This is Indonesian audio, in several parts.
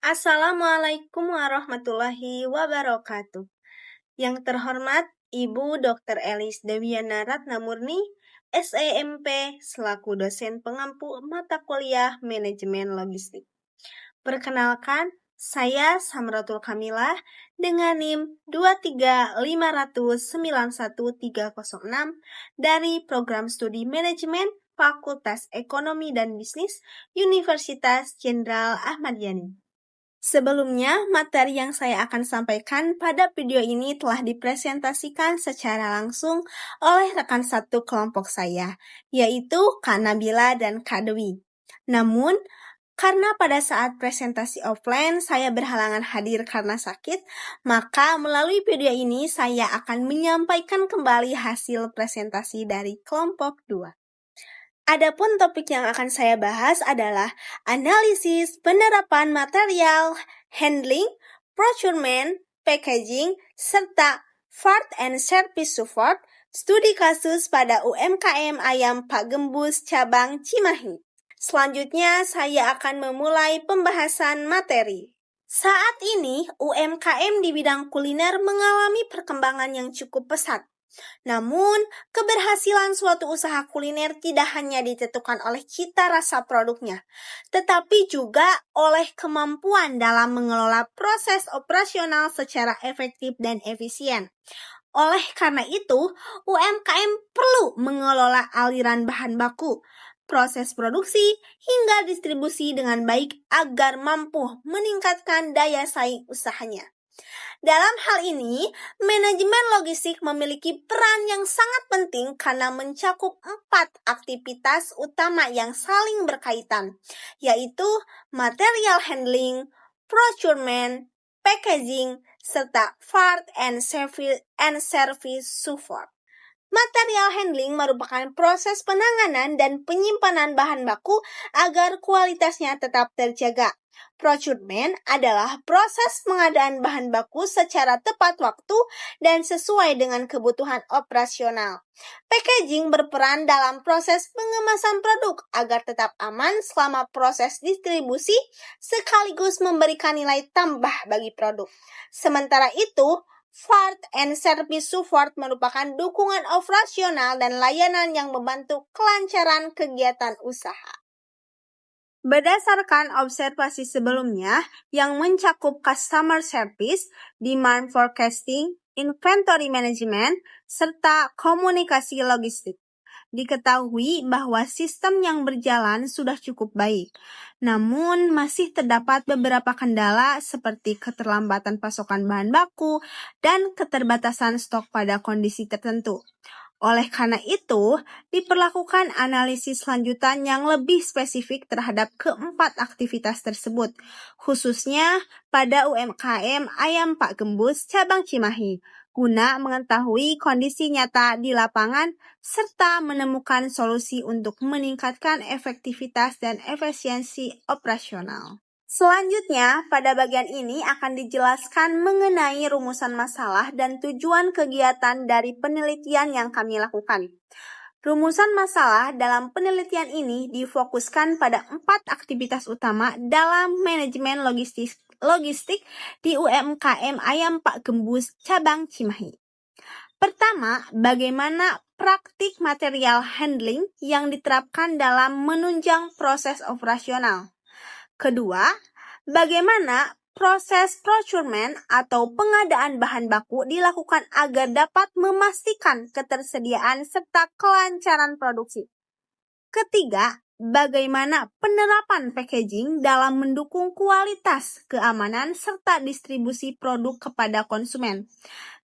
Assalamualaikum warahmatullahi wabarakatuh. Yang terhormat Ibu Dr. Elis Dewiana Ratnamurni, SEMP, selaku dosen pengampu mata kuliah Manajemen Logistik. Perkenalkan, saya Samratul Kamilah dengan NIM 235091306 dari Program Studi Manajemen Fakultas Ekonomi dan Bisnis Universitas Jenderal Ahmad Yani. Sebelumnya, materi yang saya akan sampaikan pada video ini telah dipresentasikan secara langsung oleh rekan satu kelompok saya, yaitu Kak Nabila dan Kak Dewi. Namun, karena pada saat presentasi offline saya berhalangan hadir karena sakit, maka melalui video ini saya akan menyampaikan kembali hasil presentasi dari kelompok 2. Adapun topik yang akan saya bahas adalah analisis penerapan material, handling, procurement, packaging, serta part and service support, studi kasus pada UMKM Ayam Pak Gembus cabang Cimahi. Selanjutnya saya akan memulai pembahasan materi. Saat ini UMKM di bidang kuliner mengalami perkembangan yang cukup pesat. Namun, keberhasilan suatu usaha kuliner tidak hanya ditentukan oleh cita rasa produknya, tetapi juga oleh kemampuan dalam mengelola proses operasional secara efektif dan efisien. Oleh karena itu, UMKM perlu mengelola aliran bahan baku, proses produksi, hingga distribusi dengan baik agar mampu meningkatkan daya saing usahanya. Dalam hal ini, manajemen logistik memiliki peran yang sangat penting karena mencakup 4 aktivitas utama yang saling berkaitan, yaitu material handling, procurement, packaging, serta part and service support. Material handling merupakan proses penanganan dan penyimpanan bahan baku agar kualitasnya tetap terjaga. Procurement adalah proses pengadaan bahan baku secara tepat waktu dan sesuai dengan kebutuhan operasional. Packaging berperan dalam proses pengemasan produk agar tetap aman selama proses distribusi sekaligus memberikan nilai tambah bagi produk. Sementara itu, part and service support merupakan dukungan operasional dan layanan yang membantu kelancaran kegiatan usaha. Berdasarkan observasi sebelumnya yang mencakup customer service, demand forecasting, inventory management, serta komunikasi logistik, diketahui bahwa sistem yang berjalan sudah cukup baik. Namun, masih terdapat beberapa kendala seperti keterlambatan pasokan bahan baku dan keterbatasan stok pada kondisi tertentu. Oleh karena itu, diperlakukan analisis lanjutan yang lebih spesifik terhadap keempat aktivitas tersebut, khususnya pada UMKM Ayam Pak Gembus cabang Cimahi, guna mengetahui kondisi nyata di lapangan serta menemukan solusi untuk meningkatkan efektivitas dan efisiensi operasional. Selanjutnya, pada bagian ini akan dijelaskan mengenai rumusan masalah dan tujuan kegiatan dari penelitian yang kami lakukan. Rumusan masalah dalam penelitian ini difokuskan pada 4 aktivitas utama dalam manajemen logistik di UMKM Ayam Pak Gembus cabang Cimahi. Pertama, bagaimana praktik material handling yang diterapkan dalam menunjang proses operasional. Kedua, bagaimana proses procurement atau pengadaan bahan baku dilakukan agar dapat memastikan ketersediaan serta kelancaran produksi. Ketiga, bagaimana penerapan packaging dalam mendukung kualitas, keamanan, serta distribusi produk kepada konsumen.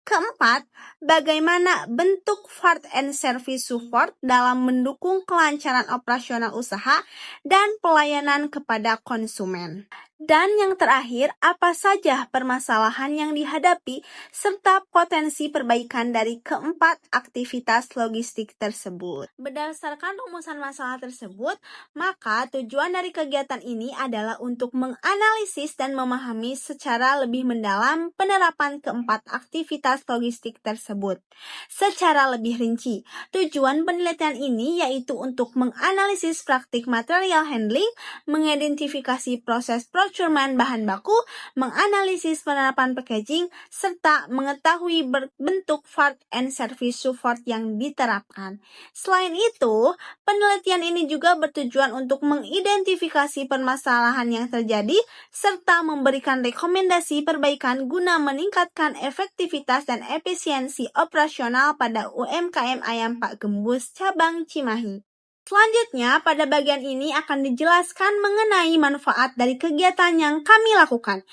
Keempat, bagaimana bentuk part and service support dalam mendukung kelancaran operasional usaha dan pelayanan kepada konsumen. Dan yang terakhir, apa saja permasalahan yang dihadapi serta potensi perbaikan dari keempat aktivitas logistik tersebut. Berdasarkan rumusan masalah tersebut, maka tujuan dari kegiatan ini adalah untuk menganalisis dan memahami secara lebih mendalam penerapan keempat aktivitas logistik tersebut. Secara lebih rinci, tujuan penelitian ini yaitu untuk menganalisis praktik material handling, mengidentifikasi proses procurement, procurement bahan baku, menganalisis penerapan packaging, serta mengetahui bentuk part and service support yang diterapkan. Selain itu, penelitian ini juga bertujuan untuk mengidentifikasi permasalahan yang terjadi serta memberikan rekomendasi perbaikan guna meningkatkan efektivitas dan efisiensi operasional pada UMKM Ayam Pak Gembus cabang Cimahi. Selanjutnya, pada bagian ini akan dijelaskan mengenai manfaat dari kegiatan yang kami lakukan.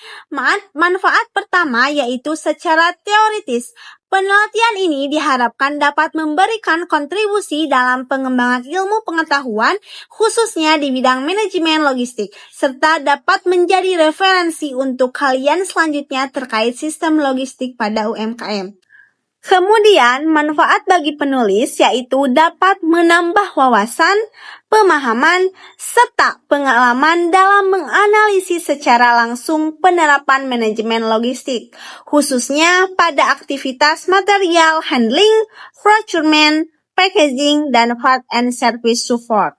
Manfaat pertama yaitu secara teoritis. Penelitian ini diharapkan dapat memberikan kontribusi dalam pengembangan ilmu pengetahuan, khususnya di bidang manajemen logistik, serta dapat menjadi referensi untuk kalian selanjutnya terkait sistem logistik pada UMKM. Kemudian, manfaat bagi penulis yaitu dapat menambah wawasan, pemahaman, serta pengalaman dalam menganalisis secara langsung penerapan manajemen logistik, khususnya pada aktivitas material handling, procurement, packaging, dan part and service support.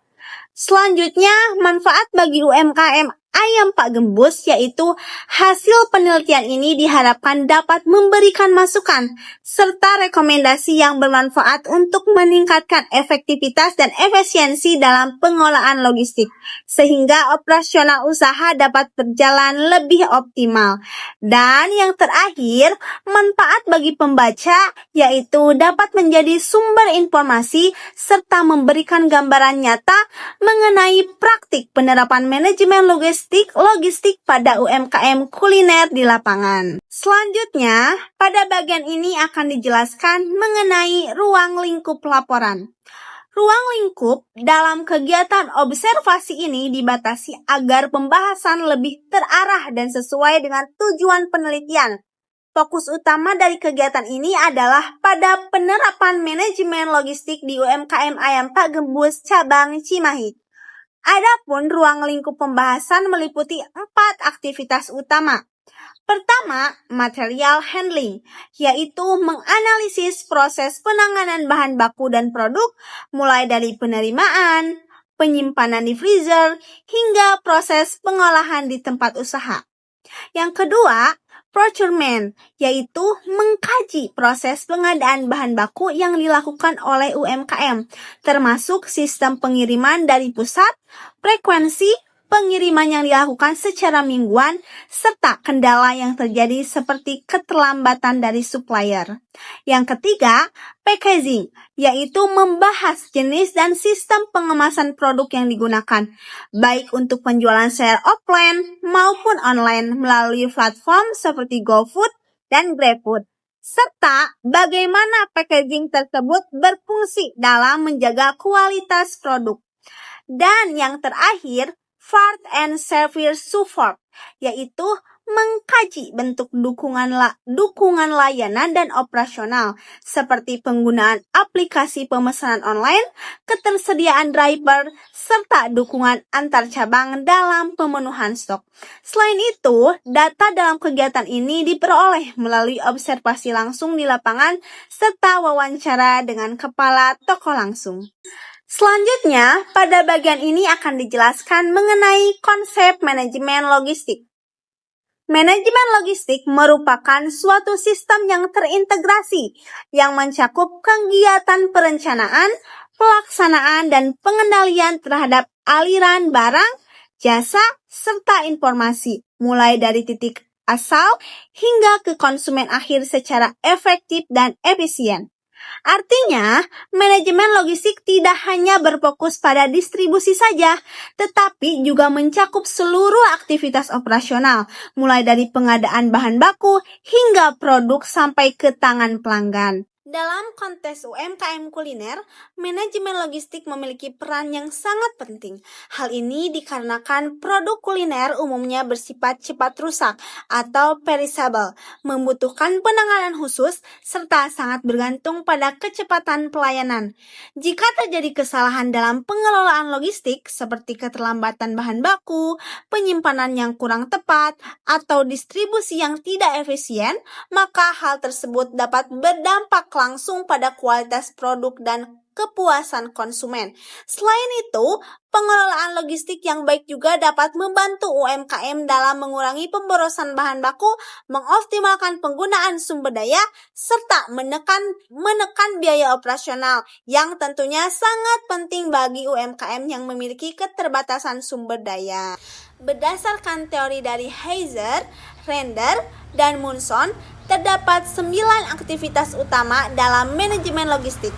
Selanjutnya, manfaat bagi UMKM Ayam Pak Gembus yaitu hasil penelitian ini diharapkan dapat memberikan masukan serta rekomendasi yang bermanfaat untuk meningkatkan efektivitas dan efisiensi dalam pengolahan logistik sehingga operasional usaha dapat berjalan lebih optimal. Dan yang terakhir, manfaat bagi pembaca yaitu dapat menjadi sumber informasi serta memberikan gambaran nyata mengenai praktik penerapan manajemen logistik pada UMKM kuliner di lapangan. Selanjutnya, pada bagian ini akan dijelaskan mengenai ruang lingkup laporan. Ruang lingkup dalam kegiatan observasi ini dibatasi agar pembahasan lebih terarah dan sesuai dengan tujuan penelitian. Fokus utama dari kegiatan ini adalah pada penerapan manajemen logistik di UMKM Ayam Pak Gembus cabang Cimahi. Adapun ruang lingkup pembahasan meliputi 4 aktivitas utama. Pertama, material handling, yaitu menganalisis proses penanganan bahan baku dan produk, mulai dari penerimaan, penyimpanan di freezer, hingga proses pengolahan di tempat usaha. Yang kedua, procurement, yaitu mengkaji proses pengadaan bahan baku yang dilakukan oleh UMKM, termasuk sistem pengiriman dari pusat, frekuensi pengiriman yang dilakukan secara mingguan, serta kendala yang terjadi seperti keterlambatan dari supplier. Yang ketiga, packaging, yaitu membahas jenis dan sistem pengemasan produk yang digunakan, baik untuk penjualan secara offline maupun online melalui platform seperti GoFood dan GrabFood, serta bagaimana packaging tersebut berfungsi dalam menjaga kualitas produk. Dan yang terakhir, part and service support, yaitu mengkaji bentuk dukungan layanan dan operasional, seperti penggunaan aplikasi pemesanan online, ketersediaan driver, serta dukungan antar cabang dalam pemenuhan stok. Selain itu, data dalam kegiatan ini diperoleh melalui observasi langsung di lapangan, serta wawancara dengan kepala toko langsung. Selanjutnya, pada bagian ini akan dijelaskan mengenai konsep manajemen logistik. Manajemen logistik merupakan suatu sistem yang terintegrasi yang mencakup kegiatan perencanaan, pelaksanaan, dan pengendalian terhadap aliran barang, jasa, serta informasi, mulai dari titik asal hingga ke konsumen akhir secara efektif dan efisien. Artinya, manajemen logistik tidak hanya berfokus pada distribusi saja, tetapi juga mencakup seluruh aktivitas operasional, mulai dari pengadaan bahan baku hingga produk sampai ke tangan pelanggan. Dalam konteks UMKM kuliner, manajemen logistik memiliki peran yang sangat penting. Hal ini dikarenakan produk kuliner umumnya bersifat cepat rusak atau perishable, membutuhkan penanganan khusus, serta sangat bergantung pada kecepatan pelayanan. Jika terjadi kesalahan dalam pengelolaan logistik, seperti keterlambatan bahan baku, penyimpanan yang kurang tepat, atau distribusi yang tidak efisien, maka hal tersebut dapat berdampak langsung pada kualitas produk dan kepuasan konsumen. Selain itu, pengelolaan logistik yang baik juga dapat membantu UMKM dalam mengurangi pemborosan bahan baku, mengoptimalkan penggunaan sumber daya, serta menekan biaya operasional yang tentunya sangat penting bagi UMKM yang memiliki keterbatasan sumber daya. Berdasarkan teori dari Heiser, Render, dan Munson, terdapat 9 aktivitas utama dalam manajemen logistik,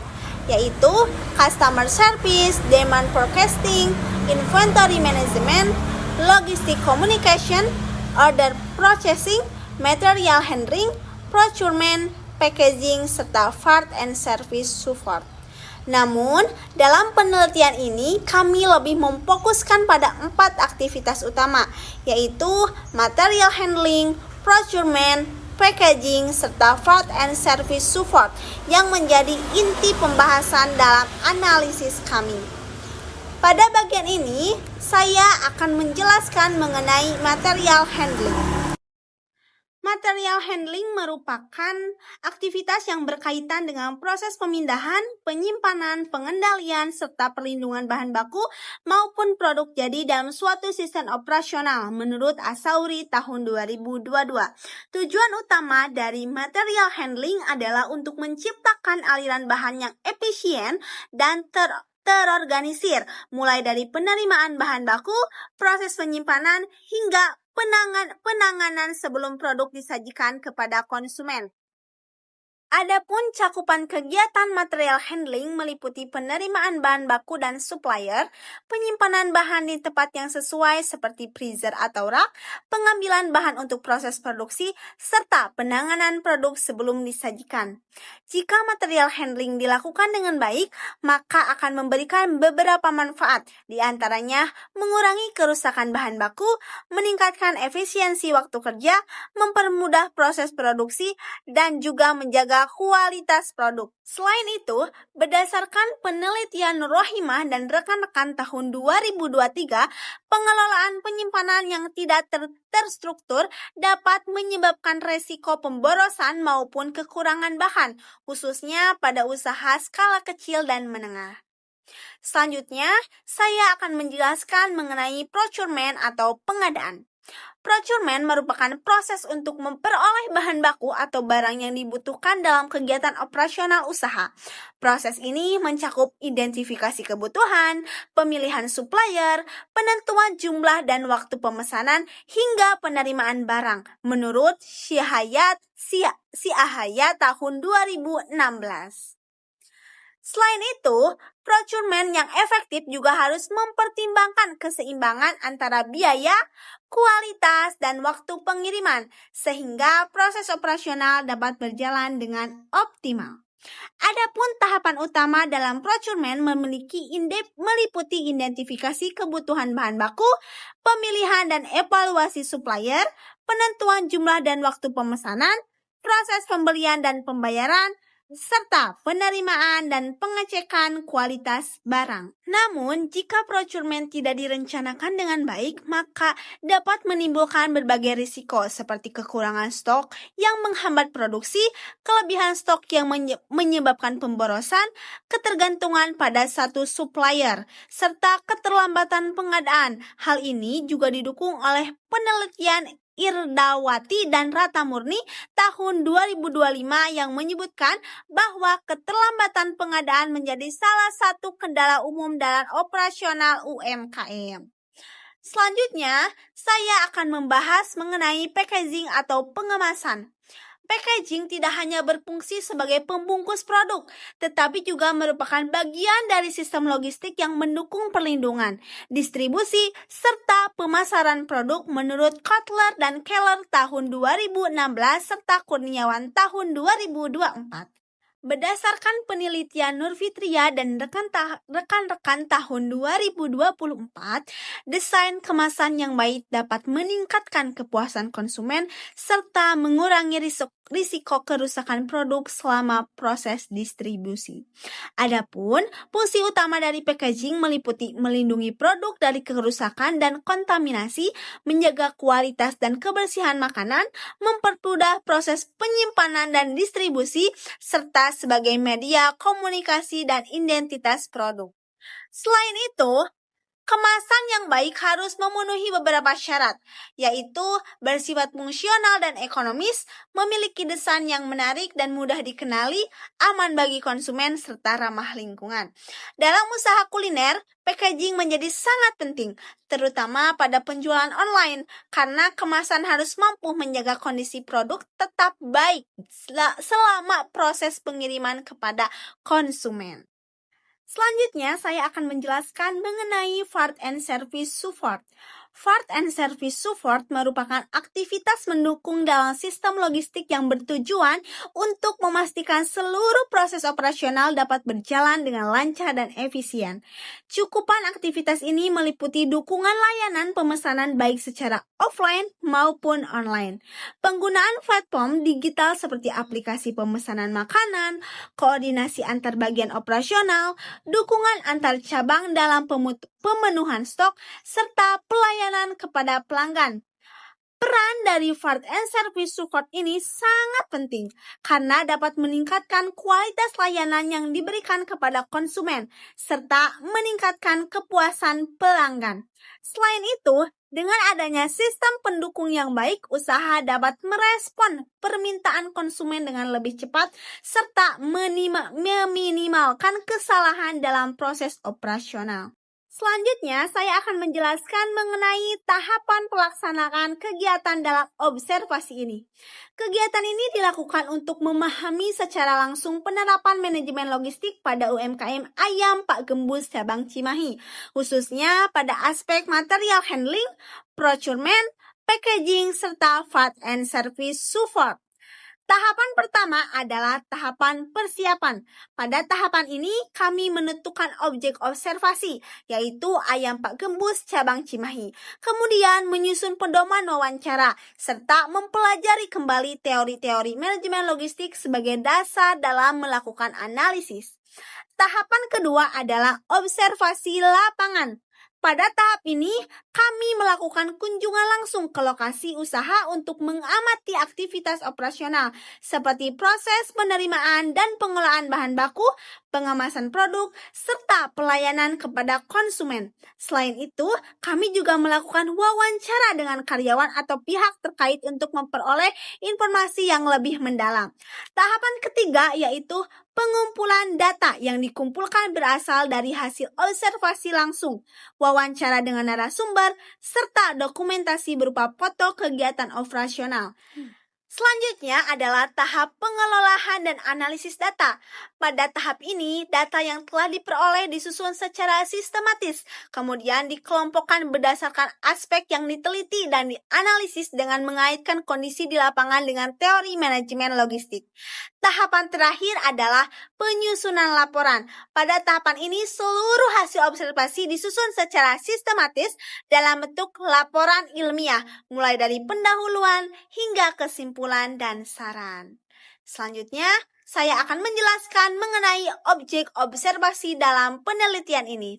yaitu customer service, demand forecasting, inventory management, logistic communication, order processing, material handling, procurement, packaging, serta part and service support. Namun, dalam penelitian ini kami lebih memfokuskan pada 4 aktivitas utama, yaitu material handling, procurement, packaging, serta part and service support yang menjadi inti pembahasan dalam analisis kami. Pada bagian ini, saya akan menjelaskan mengenai material handling. Material handling merupakan aktivitas yang berkaitan dengan proses pemindahan, penyimpanan, pengendalian, serta perlindungan bahan baku maupun produk jadi dalam suatu sistem operasional menurut Asauri tahun 2022. Tujuan utama dari material handling adalah untuk menciptakan aliran bahan yang efisien dan terorganisir, mulai dari penerimaan bahan baku, proses penyimpanan, hingga penanganan sebelum produk disajikan kepada konsumen. Adapun cakupan kegiatan material handling meliputi penerimaan bahan baku dan supplier, penyimpanan bahan di tempat yang sesuai seperti freezer atau rak, pengambilan bahan untuk proses produksi, serta penanganan produk sebelum disajikan. Jika material handling dilakukan dengan baik, maka akan memberikan beberapa manfaat, di antaranya mengurangi kerusakan bahan baku, meningkatkan efisiensi waktu kerja, mempermudah proses produksi, dan juga menjaga kualitas produk. Selain itu, berdasarkan penelitian Nur Rohimah dan rekan-rekan tahun 2023, pengelolaan penyimpanan yang tidak terstruktur dapat menyebabkan resiko pemborosan maupun kekurangan bahan, khususnya pada usaha skala kecil dan menengah. Selanjutnya, saya akan menjelaskan mengenai procurement atau pengadaan. Procurement merupakan proses untuk memperoleh bahan baku atau barang yang dibutuhkan dalam kegiatan operasional usaha. Proses ini mencakup identifikasi kebutuhan, pemilihan supplier, penentuan jumlah dan waktu pemesanan, hingga penerimaan barang, menurut Siahaya tahun 2016. Selain itu, procurement yang efektif juga harus mempertimbangkan keseimbangan antara biaya, kualitas, dan waktu pengiriman, sehingga proses operasional dapat berjalan dengan optimal. Adapun tahapan utama dalam procurement meliputi identifikasi kebutuhan bahan baku, pemilihan dan evaluasi supplier, penentuan jumlah dan waktu pemesanan, proses pembelian dan pembayaran, serta penerimaan dan pengecekan kualitas barang. Namun, jika procurement tidak direncanakan dengan baik, maka dapat menimbulkan berbagai risiko seperti kekurangan stok yang menghambat produksi, kelebihan stok yang menyebabkan pemborosan, ketergantungan pada satu supplier, serta keterlambatan pengadaan. Hal ini juga didukung oleh penelitian Irdawati dan Ratamurni tahun 2025 yang menyebutkan bahwa keterlambatan pengadaan menjadi salah satu kendala umum dalam operasional UMKM. Selanjutnya, saya akan membahas mengenai packaging atau pengemasan. Packaging tidak hanya berfungsi sebagai pembungkus produk, tetapi juga merupakan bagian dari sistem logistik yang mendukung perlindungan, distribusi, serta pemasaran produk menurut Kotler dan Keller tahun 2016 serta Kurniawan tahun 2024. Berdasarkan penelitian Nur Fitria dan rekan-rekan tahun 2024, desain kemasan yang baik dapat meningkatkan kepuasan konsumen serta mengurangi risiko kerusakan produk selama proses distribusi. Adapun fungsi utama dari packaging meliputi melindungi produk dari kerusakan dan kontaminasi, menjaga kualitas dan kebersihan makanan, mempermudah proses penyimpanan dan distribusi, serta sebagai media komunikasi dan identitas produk. Selain itu, kemasan yang baik harus memenuhi beberapa syarat, yaitu bersifat fungsional dan ekonomis, memiliki desain yang menarik dan mudah dikenali, aman bagi konsumen, serta ramah lingkungan. Dalam usaha kuliner, packaging menjadi sangat penting, terutama pada penjualan online, karena kemasan harus mampu menjaga kondisi produk tetap baik selama proses pengiriman kepada konsumen. Selanjutnya, saya akan menjelaskan mengenai Part and Service Support. Part and Service Support merupakan aktivitas mendukung dalam sistem logistik yang bertujuan untuk memastikan seluruh proses operasional dapat berjalan dengan lancar dan efisien. Cukupan aktivitas ini meliputi dukungan layanan pemesanan baik secara offline maupun online, penggunaan platform digital seperti aplikasi pemesanan makanan, koordinasi antar bagian operasional, dukungan antar cabang dalam pemenuhan stok, serta pelayanan kepada pelanggan. Peran dari Part and Service Support ini sangat penting karena dapat meningkatkan kualitas layanan yang diberikan kepada konsumen serta meningkatkan kepuasan pelanggan. Selain itu, dengan adanya sistem pendukung yang baik, usaha dapat merespon permintaan konsumen dengan lebih cepat serta meminimalkan kesalahan dalam proses operasional. Selanjutnya, saya akan menjelaskan mengenai tahapan pelaksanaan kegiatan dalam observasi ini. Kegiatan ini dilakukan untuk memahami secara langsung penerapan manajemen logistik pada UMKM Ayam Pak Gembus cabang Cimahi, khususnya pada aspek material handling, procurement, packaging, serta Part and Service Support. Tahapan pertama adalah tahapan persiapan. Pada tahapan ini, kami menentukan objek observasi, yaitu Ayam Pak Gembus cabang Cimahi. Kemudian menyusun pedoman wawancara, serta mempelajari kembali teori-teori manajemen logistik sebagai dasar dalam melakukan analisis. Tahapan kedua adalah observasi lapangan. Pada tahap ini, kami melakukan kunjungan langsung ke lokasi usaha untuk mengamati aktivitas operasional, seperti proses penerimaan dan pengolahan bahan baku, pengemasan produk, serta pelayanan kepada konsumen. Selain itu, kami juga melakukan wawancara dengan karyawan atau pihak terkait untuk memperoleh informasi yang lebih mendalam. Tahapan ketiga yaitu pengumpulan data yang dikumpulkan berasal dari hasil observasi langsung, wawancara dengan narasumber, serta dokumentasi berupa foto kegiatan operasional. Selanjutnya adalah tahap pengelolaan dan analisis data. Pada tahap ini, data yang telah diperoleh disusun secara sistematis, kemudian dikelompokkan berdasarkan aspek yang diteliti dan dianalisis dengan mengaitkan kondisi di lapangan dengan teori manajemen logistik. Tahapan terakhir adalah penyusunan laporan. Pada tahapan ini, seluruh hasil observasi disusun secara sistematis dalam bentuk laporan ilmiah, mulai dari pendahuluan hingga kesimpulan dan saran. Selanjutnya, saya akan menjelaskan mengenai objek observasi dalam penelitian ini.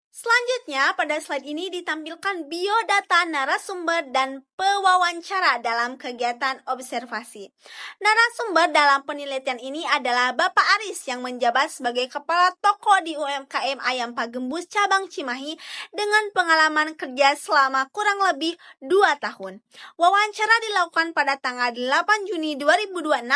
Selanjutnya, pada slide ini ditampilkan biodata narasumber dan pewawancara dalam kegiatan observasi. Narasumber dalam penelitian ini adalah Bapak Aris yang menjabat sebagai Kepala Toko di UMKM Ayam Pak Gembus cabang Cimahi dengan pengalaman kerja selama kurang lebih 2 tahun. Wawancara dilakukan pada tanggal 8 Juni 2026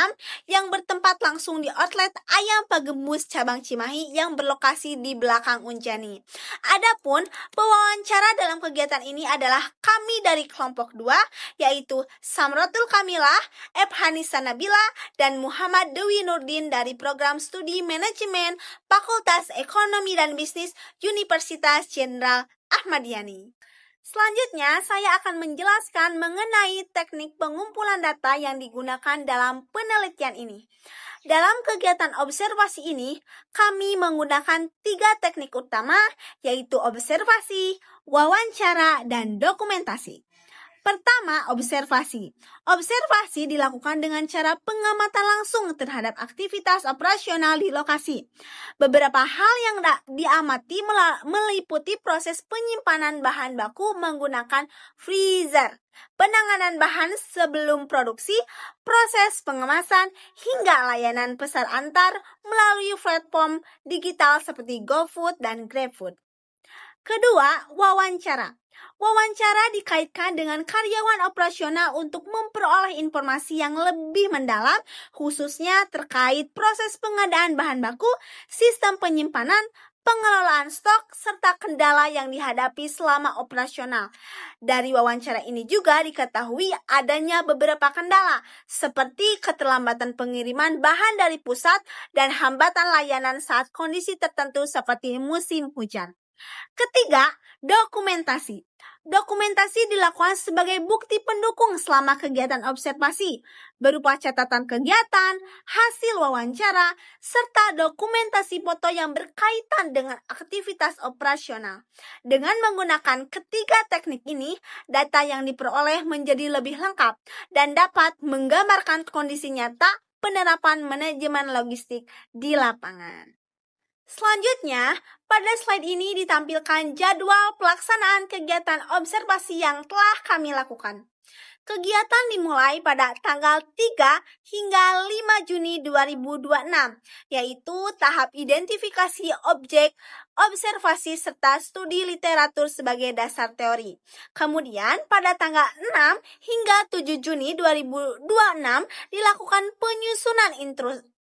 yang bertempat langsung di outlet Ayam Pak Gembus cabang Cimahi yang berlokasi di belakang Unjani. Adapun pewawancara dalam kegiatan ini adalah kami dari kelompok 2, yaitu Samratul Kamilah, Ebhanisa Nabila, dan Muhammad Dewi Nurdin dari program studi manajemen Fakultas Ekonomi dan Bisnis Universitas Jenderal Ahmad Yani. Selanjutnya, saya akan menjelaskan mengenai teknik pengumpulan data yang digunakan dalam penelitian ini. Dalam kegiatan observasi ini, kami menggunakan 3 teknik utama, yaitu observasi, wawancara, dan dokumentasi. Pertama, observasi. Observasi dilakukan dengan cara pengamatan langsung terhadap aktivitas operasional di lokasi. Beberapa hal yang diamati meliputi proses penyimpanan bahan baku menggunakan freezer, penanganan bahan sebelum produksi, proses pengemasan, hingga layanan pesan antar melalui platform digital seperti GoFood dan GrabFood. Kedua, wawancara. Wawancara dikaitkan dengan karyawan operasional untuk memperoleh informasi yang lebih mendalam, khususnya terkait proses pengadaan bahan baku, sistem penyimpanan, pengelolaan stok, serta kendala yang dihadapi selama operasional. Dari wawancara ini juga diketahui adanya beberapa kendala, seperti keterlambatan pengiriman bahan dari pusat dan hambatan layanan saat kondisi tertentu seperti musim hujan. Ketiga, dokumentasi. Dokumentasi dilakukan sebagai bukti pendukung selama kegiatan observasi, berupa catatan kegiatan, hasil wawancara, serta dokumentasi foto yang berkaitan dengan aktivitas operasional. Dengan menggunakan ketiga teknik ini, data yang diperoleh menjadi lebih lengkap dan dapat menggambarkan kondisi nyata penerapan manajemen logistik di lapangan. Selanjutnya, pada slide ini ditampilkan jadwal pelaksanaan kegiatan observasi yang telah kami lakukan. Kegiatan dimulai pada tanggal 3 hingga 5 Juni 2026, yaitu tahap identifikasi objek, observasi serta studi literatur sebagai dasar teori. Kemudian pada tanggal 6 hingga 7 Juni 2026 dilakukan penyusunan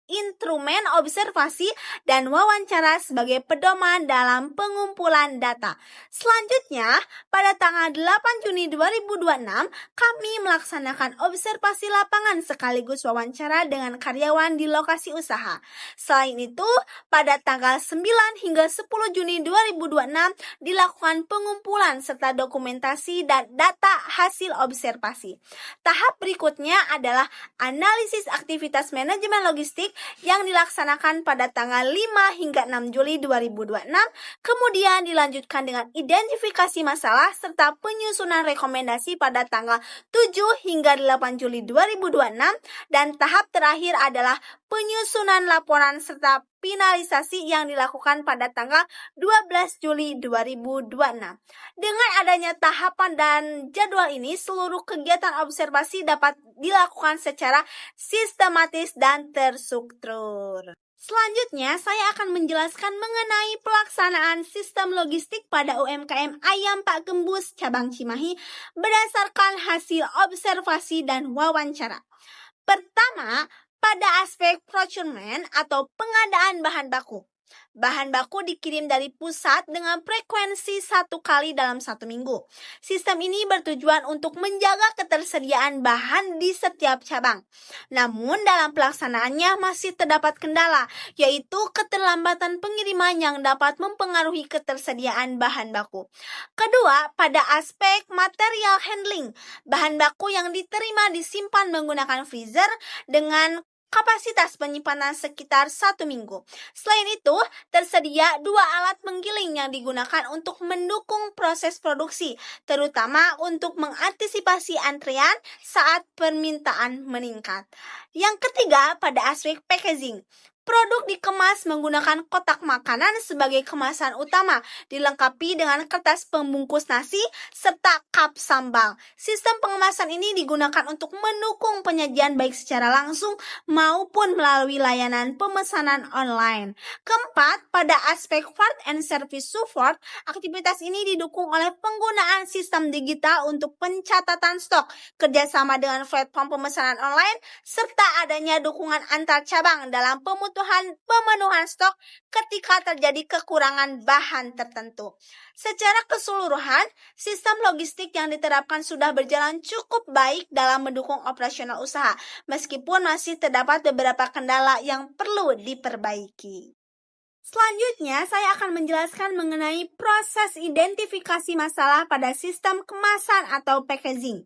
instrumen observasi dan wawancara sebagai pedoman dalam pengumpulan data. Selanjutnya, pada tanggal 8 Juni 2026, kami melaksanakan observasi lapangan sekaligus wawancara dengan karyawan di lokasi usaha. Selain itu, pada tanggal 9 hingga 10 Juni 2026 dilakukan pengumpulan serta dokumentasi dan data hasil observasi. Tahap berikutnya adalah analisis aktivitas manajemen logistik yang dilaksanakan pada tanggal 5 hingga 6 Juli 2026, kemudian dilanjutkan dengan identifikasi masalah serta penyusunan rekomendasi pada tanggal 7 hingga 8 Juli 2026, dan tahap terakhir adalah penyusunan laporan serta finalisasi yang dilakukan pada tanggal 12 Juli 2026. Dengan adanya tahapan dan jadwal ini, seluruh kegiatan observasi dapat dilakukan secara sistematis dan terstruktur. Selanjutnya, saya akan menjelaskan mengenai pelaksanaan sistem logistik pada UMKM Ayam Pak Gembus cabang Cimahi berdasarkan hasil observasi dan wawancara. Pertama, pada aspek procurement atau pengadaan bahan baku. Bahan baku dikirim dari pusat dengan frekuensi 1 kali dalam 1 minggu. Sistem ini bertujuan untuk menjaga ketersediaan bahan di setiap cabang. Namun dalam pelaksanaannya masih terdapat kendala, yaitu keterlambatan pengiriman yang dapat mempengaruhi ketersediaan bahan baku. Kedua, pada aspek material handling. Bahan baku yang diterima disimpan menggunakan freezer dengan kapasitas penyimpanan sekitar 1 minggu. Selain itu, tersedia 2 alat menggiling yang digunakan untuk mendukung proses produksi, terutama untuk mengantisipasi antrean saat permintaan meningkat. Yang ketiga, pada aspek packaging. Produk dikemas menggunakan kotak makanan sebagai kemasan utama, dilengkapi dengan kertas pembungkus nasi serta cup sambal. Sistem pengemasan ini digunakan untuk mendukung penyajian baik secara langsung maupun melalui layanan pemesanan online. Keempat, pada aspek part and service support, aktivitas ini didukung oleh penggunaan sistem digital untuk pencatatan stok, kerjasama dengan platform pemesanan online, serta adanya dukungan antar cabang dalam pemenuhan stok ketika terjadi kekurangan bahan tertentu. Secara keseluruhan, sistem logistik yang diterapkan sudah berjalan cukup baik dalam mendukung operasional usaha, meskipun masih terdapat beberapa kendala yang perlu diperbaiki. Selanjutnya, saya akan menjelaskan mengenai proses identifikasi masalah pada sistem kemasan atau packaging.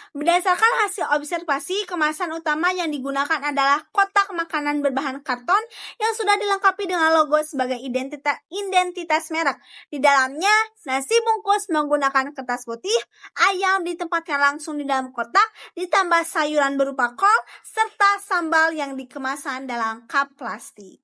Berdasarkan hasil observasi, kemasan utama yang digunakan adalah kotak makanan berbahan karton yang sudah dilengkapi dengan logo sebagai identitas merek. Di dalamnya, nasi bungkus menggunakan kertas putih, ayam ditempatkan langsung di dalam kotak, ditambah sayuran berupa kol, serta sambal yang dikemasan dalam cup plastik.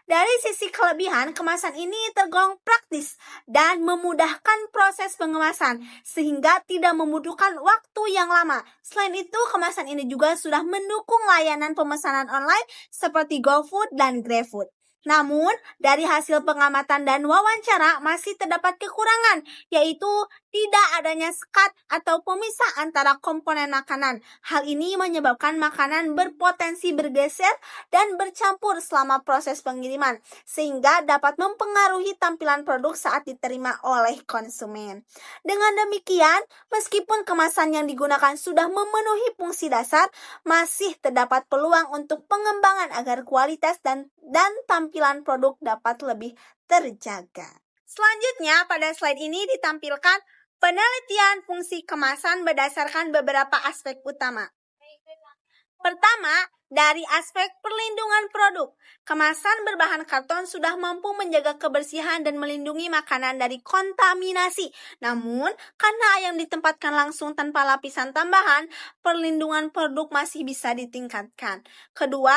Dari sisi kelebihan, kemasan ini tergolong praktis dan memudahkan proses pengemasan, sehingga tidak membutuhkan waktu yang lama. Selain itu, kemasan ini juga sudah mendukung layanan pemesanan online seperti GoFood dan GrabFood. Namun, dari hasil pengamatan dan wawancara masih terdapat kekurangan, yaitu tidak adanya sekat atau pemisah antara komponen makanan. Hal ini menyebabkan makanan berpotensi bergeser dan bercampur selama proses pengiriman, sehingga dapat mempengaruhi tampilan produk saat diterima oleh konsumen. Dengan demikian, meskipun kemasan yang digunakan sudah memenuhi fungsi dasar, masih terdapat peluang untuk pengembangan agar kualitas dan tampilan produk dapat lebih terjaga. Selanjutnya, pada slide ini ditampilkan penelitian fungsi kemasan berdasarkan beberapa aspek utama. Pertama, dari aspek perlindungan produk, kemasan berbahan karton sudah mampu menjaga kebersihan dan melindungi makanan dari kontaminasi. Namun, karena ayam ditempatkan langsung tanpa lapisan tambahan, perlindungan produk masih bisa ditingkatkan. Kedua,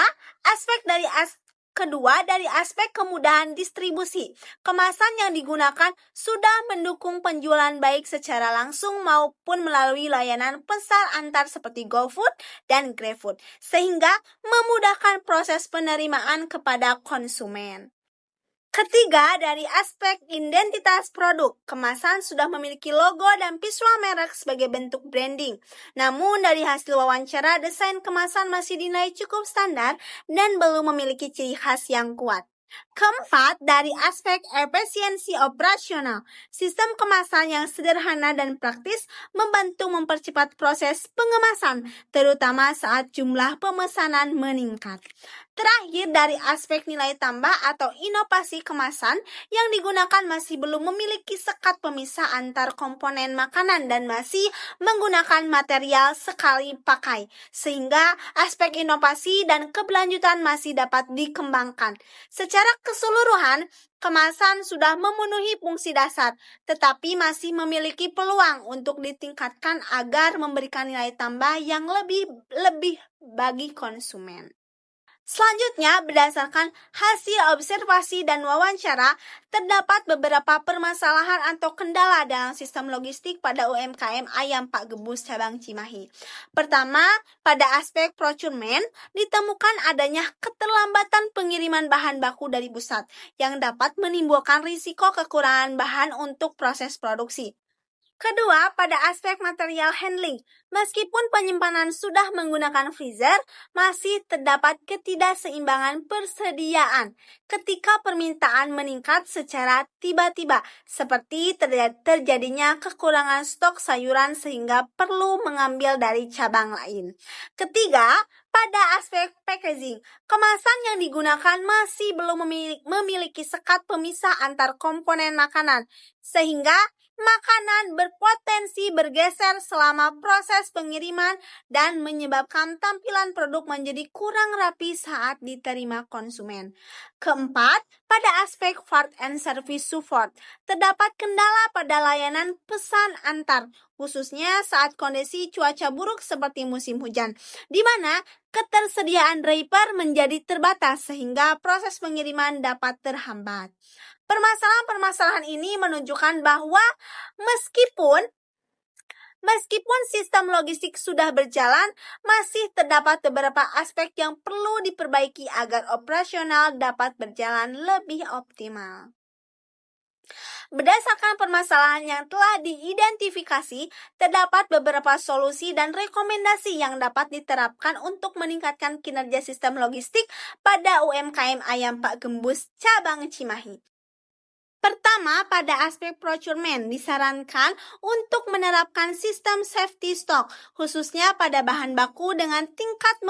dari aspek kemudahan distribusi, kemasan yang digunakan sudah mendukung penjualan baik secara langsung maupun melalui layanan pesan antar seperti GoFood dan GrabFood, sehingga memudahkan proses penerimaan kepada konsumen. Ketiga, dari aspek identitas produk, kemasan sudah memiliki logo dan visual merek sebagai bentuk branding. Namun, dari hasil wawancara, desain kemasan masih dinilai cukup standar dan belum memiliki ciri khas yang kuat. Keempat, dari aspek efisiensi operasional, sistem kemasan yang sederhana dan praktis membantu mempercepat proses pengemasan, terutama saat jumlah pemesanan meningkat. Terakhir, dari aspek nilai tambah atau inovasi kemasan yang digunakan masih belum memiliki sekat pemisah antar komponen makanan dan masih menggunakan material sekali pakai, sehingga aspek inovasi dan keberlanjutan masih dapat dikembangkan. Secara keseluruhan, kemasan sudah memenuhi fungsi dasar, tetapi masih memiliki peluang untuk ditingkatkan agar memberikan nilai tambah yang lebih bagi konsumen. Selanjutnya, berdasarkan hasil observasi dan wawancara, terdapat beberapa permasalahan atau kendala dalam sistem logistik pada UMKM Ayam Pak Gembus cabang Cimahi. Pertama, pada aspek procurement, ditemukan adanya keterlambatan pengiriman bahan baku dari pusat, yang dapat menimbulkan risiko kekurangan bahan untuk proses produksi. Kedua, pada aspek material handling, meskipun penyimpanan sudah menggunakan freezer, masih terdapat ketidakseimbangan persediaan ketika permintaan meningkat secara tiba-tiba, seperti terjadinya kekurangan stok sayuran sehingga perlu mengambil dari cabang lain. Ketiga, pada aspek packaging, kemasan yang digunakan masih belum memiliki sekat pemisah antar komponen makanan, sehingga makanan berpotensi bergeser selama proses pengiriman dan menyebabkan tampilan produk menjadi kurang rapi saat diterima konsumen. Keempat, pada aspek part and service support, terdapat kendala pada layanan pesan antar, khususnya saat kondisi cuaca buruk seperti musim hujan, di mana ketersediaan driver menjadi terbatas sehingga proses pengiriman dapat terhambat. Permasalahan-permasalahan ini menunjukkan bahwa meskipun sistem logistik sudah berjalan, masih terdapat beberapa aspek yang perlu diperbaiki agar operasional dapat berjalan lebih optimal. Berdasarkan permasalahan yang telah diidentifikasi, terdapat beberapa solusi dan rekomendasi yang dapat diterapkan untuk meningkatkan kinerja sistem logistik pada UMKM Ayam Pak Gembus cabang Cimahi. Pertama, pada aspek procurement, disarankan untuk menerapkan sistem safety stock, khususnya pada bahan baku dengan tingkat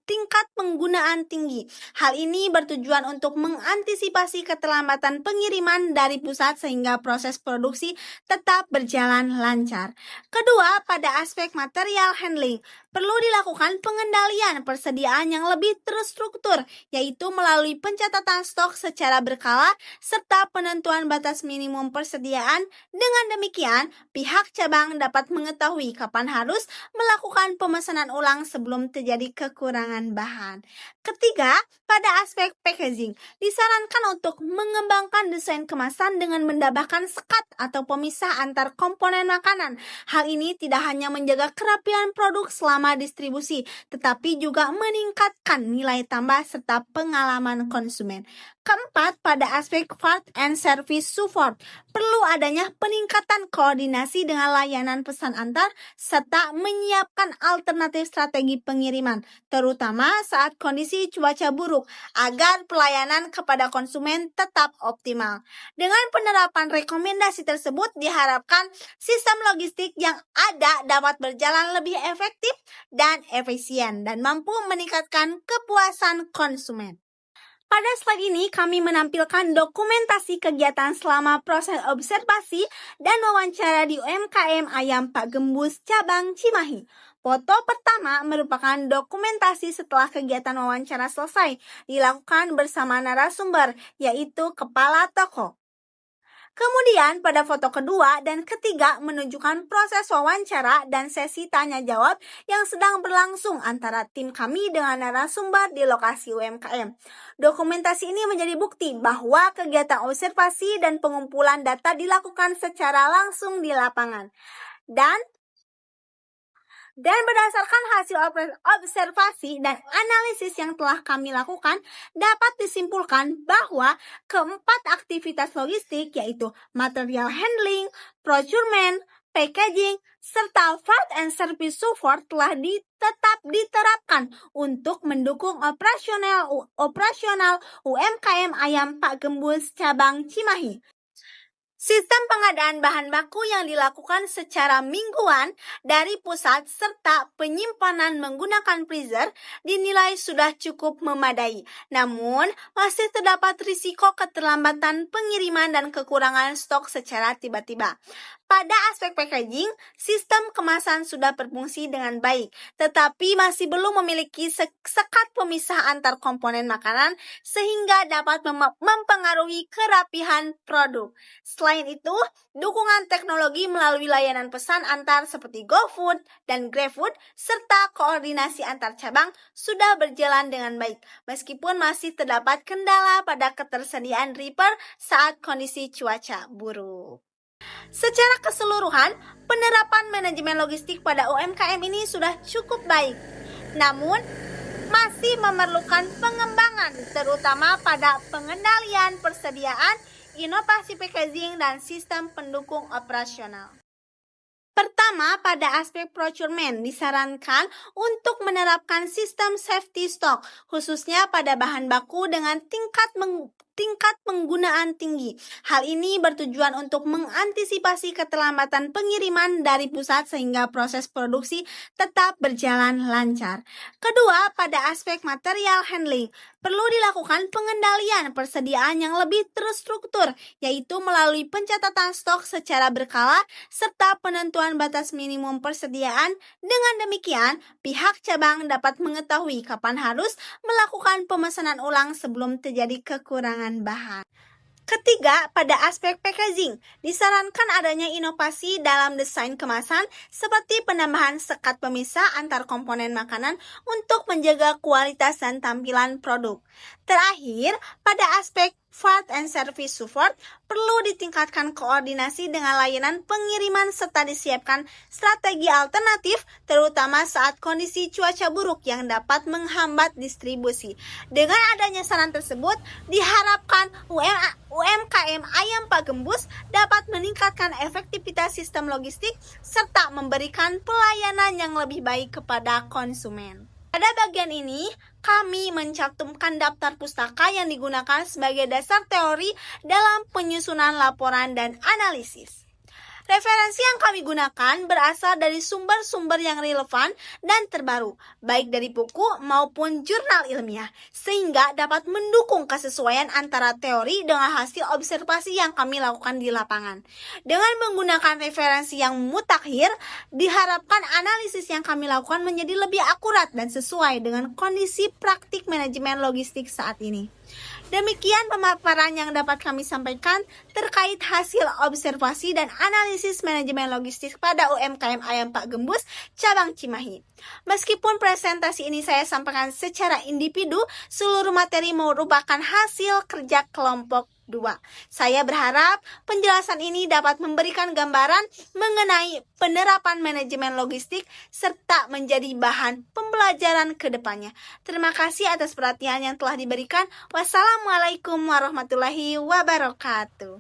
tingkat penggunaan tinggi. Hal ini bertujuan untuk mengantisipasi keterlambatan pengiriman dari pusat sehingga proses produksi tetap berjalan lancar. Kedua, pada aspek material handling, perlu dilakukan pengendalian persediaan yang lebih terstruktur, yaitu melalui pencatatan stok secara berkala serta penentuan batas minimum persediaan. Dengan demikian, pihak cabang dapat mengetahui kapan harus melakukan pemesanan ulang sebelum terjadi kekurangan bahan. Ketiga, pada aspek packaging, disarankan untuk mengembangkan desain kemasan dengan menambahkan sekat atau pemisah antar komponen makanan. Hal ini tidak hanya menjaga kerapian produk selama distribusi, tetapi juga meningkatkan nilai tambah serta pengalaman konsumen. Keempat, pada aspek part and service support, perlu adanya peningkatan koordinasi dengan layanan pesan antar serta menyiapkan alternatif strategi pengiriman, terutama saat kondisi cuaca buruk, agar pelayanan kepada konsumen tetap optimal. Dengan penerapan rekomendasi tersebut, diharapkan sistem logistik yang ada dapat berjalan lebih efektif dan efisien dan mampu meningkatkan kepuasan konsumen. Pada slide ini kami menampilkan dokumentasi kegiatan selama proses observasi dan wawancara di UMKM Ayam Pak Gembus cabang Cimahi. Foto pertama merupakan dokumentasi setelah kegiatan wawancara selesai, dilakukan bersama narasumber, yaitu kepala toko. Kemudian pada foto kedua dan ketiga menunjukkan proses wawancara dan sesi tanya-jawab yang sedang berlangsung antara tim kami dengan narasumber di lokasi UMKM. Dokumentasi ini menjadi bukti bahwa kegiatan observasi dan pengumpulan data dilakukan secara langsung di lapangan. Dan berdasarkan hasil observasi dan analisis yang telah kami lakukan, dapat disimpulkan bahwa keempat aktivitas logistik yaitu material handling, procurement, packaging, serta part and service support telah tetap diterapkan untuk mendukung operasional UMKM Ayam Pak Gembus cabang Cimahi. Sistem pengadaan bahan baku yang dilakukan secara mingguan dari pusat serta penyimpanan menggunakan freezer dinilai sudah cukup memadai. Namun, masih terdapat risiko keterlambatan pengiriman dan kekurangan stok secara tiba-tiba. Pada aspek packaging, sistem kemasan sudah berfungsi dengan baik, tetapi masih belum memiliki sekat pemisah antar komponen makanan sehingga dapat mempengaruhi kerapihan produk. Selain itu, dukungan teknologi melalui layanan pesan antar seperti GoFood dan GrabFood serta koordinasi antar cabang sudah berjalan dengan baik, meskipun masih terdapat kendala pada ketersediaan reaper saat kondisi cuaca buruk. Secara keseluruhan, penerapan manajemen logistik pada UMKM ini sudah cukup baik. Namun, masih memerlukan pengembangan, terutama pada pengendalian persediaan, inovasi packaging, dan sistem pendukung operasional. Pertama, pada aspek procurement, disarankan untuk menerapkan sistem safety stock, khususnya pada bahan baku dengan tingkat penggunaan tinggi. Hal ini bertujuan untuk mengantisipasi keterlambatan pengiriman dari pusat sehingga proses produksi tetap berjalan lancar. Kedua, pada aspek material handling, perlu dilakukan pengendalian persediaan yang lebih terstruktur, yaitu melalui pencatatan stok secara berkala serta penentuan batas minimum persediaan. Dengan demikian, pihak cabang dapat mengetahui kapan harus melakukan pemesanan ulang sebelum terjadi kekurangan bahan. Ketiga, pada aspek packaging, disarankan adanya inovasi dalam desain kemasan seperti penambahan sekat pemisah antar komponen makanan untuk menjaga kualitas dan tampilan produk. Terakhir, pada aspek part and service support, perlu ditingkatkan koordinasi dengan layanan pengiriman serta disiapkan strategi alternatif, terutama saat kondisi cuaca buruk yang dapat menghambat distribusi. Dengan adanya saran tersebut, diharapkan UMKM Ayam Pak Gembus dapat meningkatkan efektivitas sistem logistik serta memberikan pelayanan yang lebih baik kepada konsumen. Pada bagian ini, kami mencantumkan daftar pustaka yang digunakan sebagai dasar teori dalam penyusunan laporan dan analisis. Referensi yang kami gunakan berasal dari sumber-sumber yang relevan dan terbaru, baik dari buku maupun jurnal ilmiah, sehingga dapat mendukung kesesuaian antara teori dengan hasil observasi yang kami lakukan di lapangan. Dengan menggunakan referensi yang mutakhir, diharapkan analisis yang kami lakukan menjadi lebih akurat dan sesuai dengan kondisi praktik manajemen logistik saat ini. Demikian pemaparan yang dapat kami sampaikan terkait hasil observasi dan analisis manajemen logistik pada UMKM Ayam Pak Gembus, cabang Cimahi. Meskipun presentasi ini saya sampaikan secara individu, seluruh materi merupakan hasil kerja kelompok 2. Saya berharap penjelasan ini dapat memberikan gambaran mengenai penerapan manajemen logistik serta menjadi bahan pembelajaran ke depannya. Terima kasih atas perhatian yang telah diberikan. Wassalamualaikum warahmatullahi wabarakatuh.